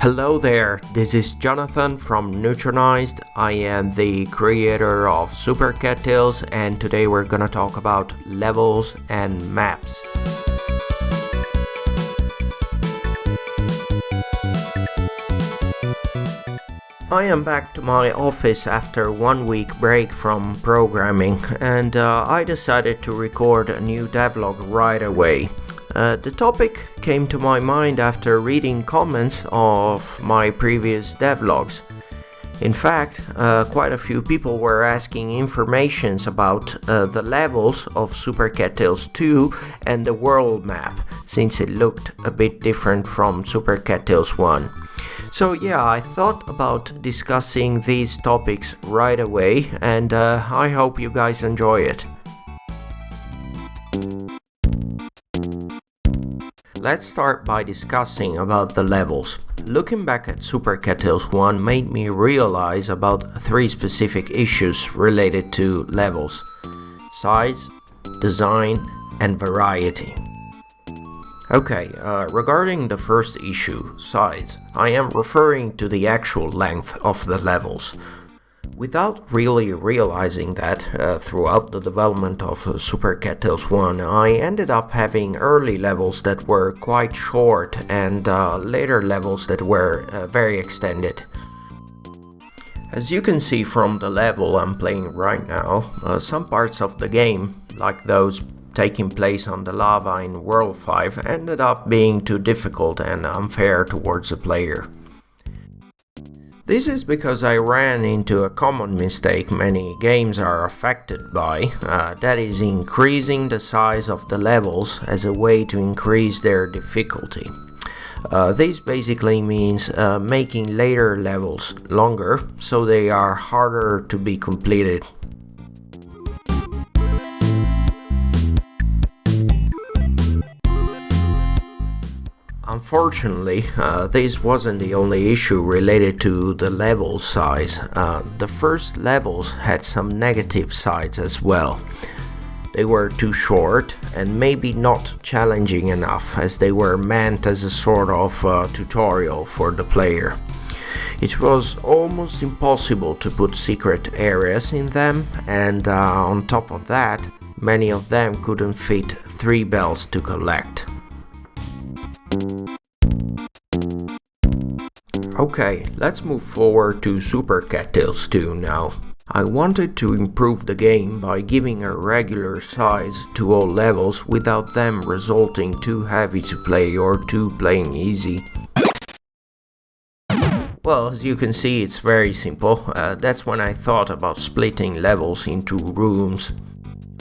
Hello there, this is Jonathan from Neutronized. I am the creator of Super Cattails, and today we're gonna talk about levels and maps. I am back to my office after 1 week break from programming, and I decided to record a new devlog right away. The topic came to my mind after reading comments of my previous devlogs. In fact, quite a few people were asking informations about the levels of Super Cattails 2 and the world map, since it looked a bit different from Super Cattails 1. So yeah, I thought about discussing these topics right away, and I hope you guys enjoy it. Let's start by discussing about the levels. Looking back at Super Cattails 1 made me realize about 3 specific issues related to levels: size, design, and variety. Okay, regarding the first issue, size, I am referring to the actual length of the levels. Without really realizing that, throughout the development of Super Cattails 1, I ended up having early levels that were quite short and later levels that were very extended. As you can see from the level I'm playing right now, some parts of the game, like those taking place on the lava in World 5, ended up being too difficult and unfair towards the player. This is because I ran into a common mistake many games are affected by, that is increasing the size of the levels as a way to increase their difficulty. This basically means making later levels longer, so they are harder to be completed. Unfortunately, this wasn't the only issue related to the level size. The first levels had some negative sides as well. They were too short and maybe not challenging enough, as they were meant as a sort of tutorial for the player. It was almost impossible to put secret areas in them, and on top of that, many of them couldn't fit 3 bells to collect. Okay, let's move forward to Super Cattails 2 now. I wanted to improve the game by giving a regular size to all levels without them resulting too heavy to play or too playing easy. Well, as you can see, it's very simple. That's when I thought about splitting levels into rooms.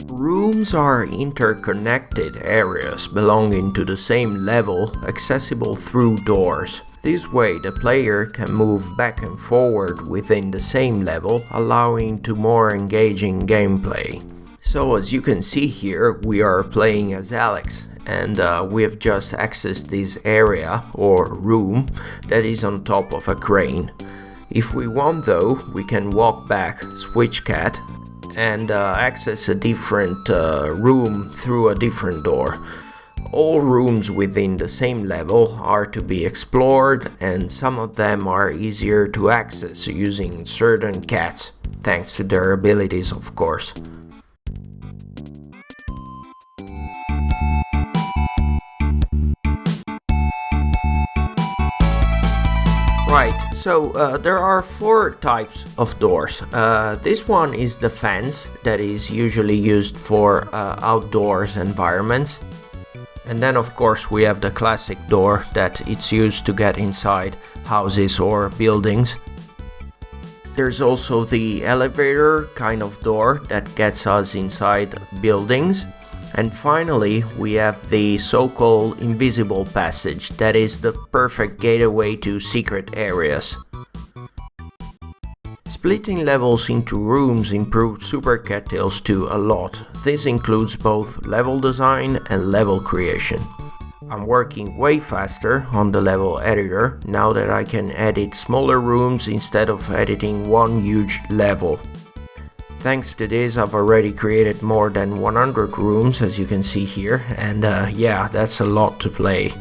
Rooms are interconnected areas belonging to the same level, accessible through doors. This way the player can move back and forward within the same level, allowing to more engaging gameplay. So as you can see here, we are playing as Alex, and we have just accessed this area or room that is on top of a crane. If we want though, we can walk back, switch cat, and access a different room through a different door. All rooms within the same level are to be explored, and some of them are easier to access using certain cats, thanks to their abilities, of course. Right, so there are 4 types of doors. This one is the fence, that is usually used for outdoors environments. And then of course we have the classic door that it's used to get inside houses or buildings. There's also the elevator kind of door that gets us inside buildings. And finally, we have the so-called invisible passage, that is the perfect gateway to secret areas. Splitting levels into rooms improved Super Cattails 2 a lot. This includes both level design and level creation. I'm working way faster on the level editor now that I can edit smaller rooms instead of editing one huge level. Thanks to this, I've already created more than 100 rooms, as you can see here, and yeah, that's a lot to play.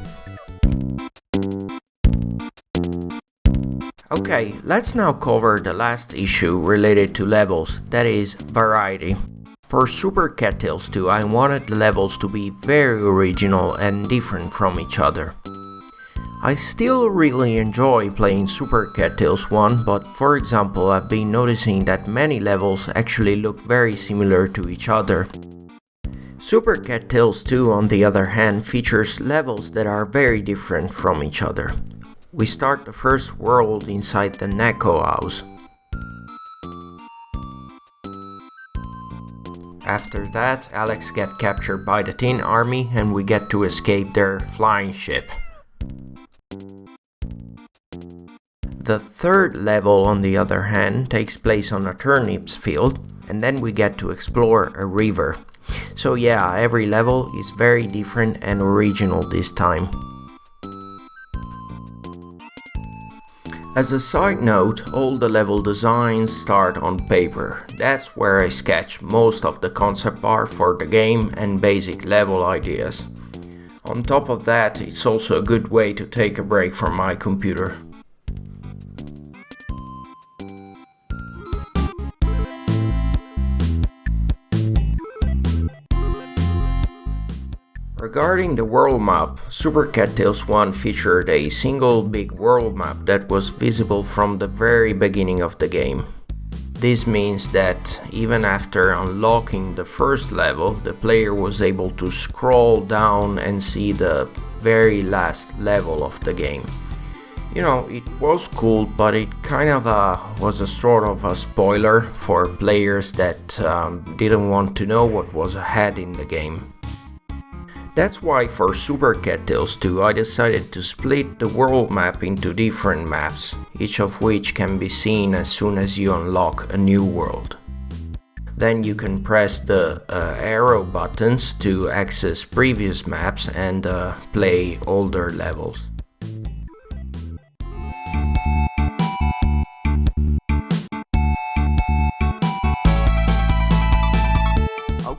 Okay, let's now cover the last issue related to levels, that is variety. For Super Cattails 2, I wanted the levels to be very original and different from each other. I still really enjoy playing Super Cattails 1, but for example, I've been noticing that many levels actually look very similar to each other. Super Cattails 2, on the other hand, features levels that are very different from each other. We start the first world inside the Neko house. After that, Alex gets captured by the Tin Army and we get to escape their flying ship. The third level, on the other hand, takes place on a turnips field, and then we get to explore a river. So yeah, every level is very different and original this time. As a side note, all the level designs start on paper. That's where I sketch most of the concept art for the game and basic level ideas. On top of that, it's also a good way to take a break from my computer. Regarding the world map, Super Cattails 1 featured a single big world map that was visible from the very beginning of the game. This means that even after unlocking the first level, the player was able to scroll down and see the very last level of the game. You know, it was cool, but it kind of was a sort of a spoiler for players that didn't want to know what was ahead in the game. That's why for Super Cattails 2 I decided to split the world map into different maps, each of which can be seen as soon as you unlock a new world. Then you can press the arrow buttons to access previous maps and play older levels.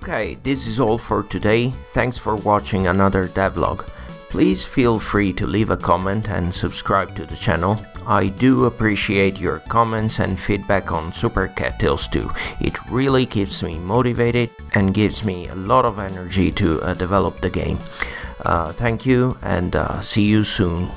Okay, this is all for today. Thanks for watching another devlog. Please feel free to leave a comment and subscribe to the channel. I do appreciate your comments and feedback on Super Cattails 2. It really keeps me motivated and gives me a lot of energy to develop the game. Thank you and see you soon.